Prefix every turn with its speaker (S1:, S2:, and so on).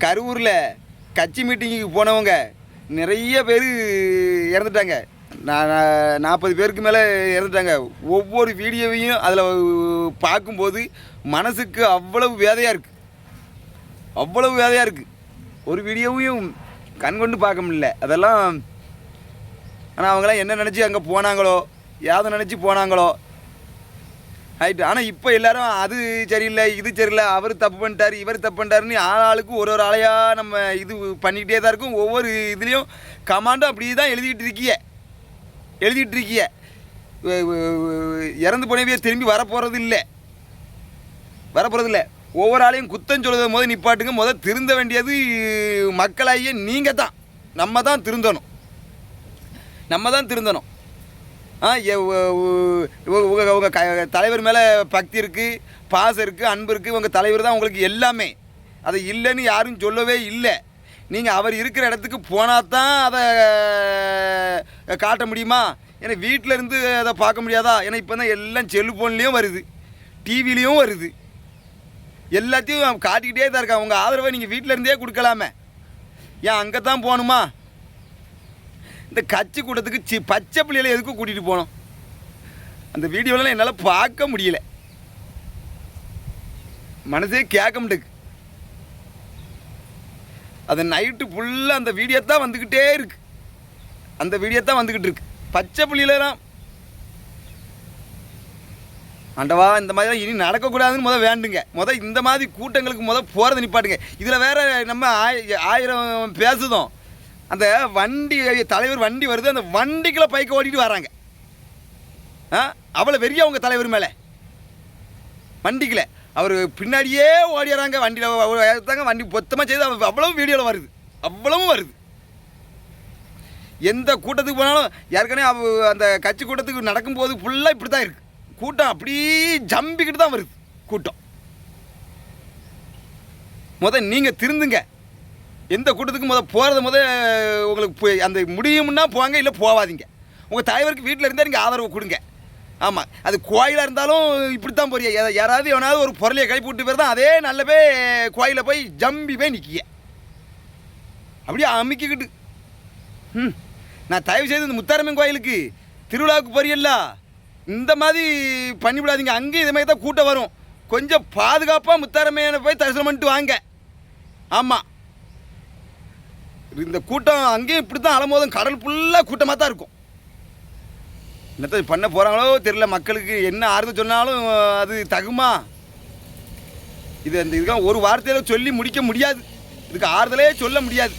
S1: கரூரில் கட்சி மீட்டிங்குக்கு போனவங்க நிறைய பேர் இறந்துட்டாங்க. 40 பேருக்கு மேலே இறந்துட்டாங்க. ஒவ்வொரு வீடியோவையும் அதில் பார்க்கும்போது மனசுக்கு அவ்வளவு வேதையாக இருக்குது, அவ்வளவு வேதையாக இருக்குது. ஒரு வீடியோவையும் கண்கொண்டு பார்க்க முடியல அதெல்லாம். ஆனால் அவங்களாம் என்ன நினச்சி அங்கே போனாங்களோ, யாதை நினச்சி போனாங்களோ ரைட்டு. ஆனால் இப்போ எல்லோரும் அது சரியில்லை, இது சரியில்லை, அவர் தப்பு பண்ணிட்டார், இவர் தப்பு பண்ணிட்டாருன்னு ஆளுக்கு ஒரு ஆளையாக நம்ம இது பண்ணிக்கிட்டே தான் இருக்கும். ஒவ்வொரு இதுலேயும் கமாண்டும் அப்படி தான் எழுதிக்கிட்டு இருக்கிய. இறந்து போனவே திரும்பி வரப்போகிறது இல்லை. ஒவ்வொரு ஆளையும் குத்தம் சொல்லுறத நிப்பாட்டுங்க. திருந்த வேண்டியது மக்களாகிய நீங்கள் தான். நம்ம தான் திருந்தணும். உங்கள் தலைவர் மேலே பக்தி இருக்குது, பாசம் இருக்குது, அன்பு இருக்குது. உங்கள் தலைவர் தான் உங்களுக்கு எல்லாமே. அதை இல்லைன்னு யாரும் சொல்லவே இல்லை. நீங்கள் அவர் இருக்கிற இடத்துக்கு போனால் தான் அதை காட்ட முடியுமா? ஏன்னா வீட்டில் இருந்து அதை பார்க்க முடியாதா? ஏன்னா இப்போ தான் எல்லாம் செல்ஃபோன்லேயும் வருது, டிவிலையும் வருது, எல்லாத்தையும் காட்டிக்கிட்டே தான் இருக்காங்க. உங்கள் ஆதரவை நீங்கள் வீட்டில் இருந்தே கொடுக்கலாமே, ஏன் அங்கே தான் போகணுமா? இந்த கட்சி கூட்டத்துக்கு பச்சை பிள்ளைகளை எதுக்கும் கூட்டிகிட்டு போனோம்? அந்த வீடியோலாம் என்னால் பார்க்க முடியல, மனசே கேட்க முடியுது. அது நைட்டு ஃபுல்லாக அந்த வீடியோ தான் வந்துக்கிட்டே இருக்கு, இருக்கு. பச்சை பிள்ளைலாம் ஆண்டவா, இந்த மாதிரிலாம் இனி நடக்கக்கூடாதுன்னு வேண்டுங்க. இந்த மாதிரி கூட்டங்களுக்கு போகிறத நிப்பாட்டுங்க. இதில் வேற நம்ம 1000 பேசுதோம். அந்த வண்டி தலைவர் வண்டி வருது, அந்த வண்டிக்குள்ளே பைக்க ஓட்டிகிட்டு வராங்க. அவ்வளோ வெறியா அவங்க தலைவர் மேலே. வண்டிக்குள்ள அவர் பின்னாடியே ஓடிடுறாங்க. வண்டியில் வண்டி பொத்தமாக செய்து அவ்வளவு வீடியோவில் வருது. எந்த கூட்டத்துக்கு போனாலும் ஏற்கனவே அந்த கட்சி கூட்டத்துக்கு நடக்கும்போது ஃபுல்லாக இப்படி தான் இருக்குது. கூட்டம் அப்படியே ஜம்பிக்கிட்டு தான் வருது கூட்டம். நீங்கள் திருந்துங்க. எந்த கூட்டத்துக்கு போகிறது உங்களுக்கு அந்த முடியும்னா போங்க, இல்லை போகாதீங்க. உங்கள் தலைவருக்கு வீட்டில் இருந்தால் நீங்கள் ஆதரவு கொடுங்க. ஆமாம், அது கோயிலாக இருந்தாலும் இப்படி தான் போறிய. யாராவது எவனாவது ஒரு பொருளையை கழிப்பு விட்டு போய் தான் அதே நல்ல போய் கோயிலில் போய் ஜம்பி போய் நிற்கிய அப்படியே அமுக்கிக்கிட்டு. நான் தயவு செய்து இந்த முத்தாரம்மன் கோயிலுக்கு திருவிழாவுக்கு போறியல்ல, இந்த மாதிரி பண்ணிவிடாதீங்க. அங்கேயும் இதே மாதிரி தான் கூட்டம் வரும். கொஞ்சம் பாதுகாப்பாக முத்தாரம்மனை போய் தரிசனம் பண்ணிட்டு வாங்க. ஆமாம், இந்த கூட்டம் அங்கேயும் இப்படி தான் அலமோதும். கடல் ஃபுல்லாக கூட்டமாக தான் இருக்கும். என்னத்தை பண்ண போகிறாங்களோ தெரியல. மக்களுக்கு என்ன ஆறுதல் சொன்னாலும் அது தகுமா? இதுக்கெல்லாம் ஒரு வார்த்தையில் சொல்லி முடிக்க முடியாது. இதுக்கு ஆறுதலே சொல்ல முடியாது.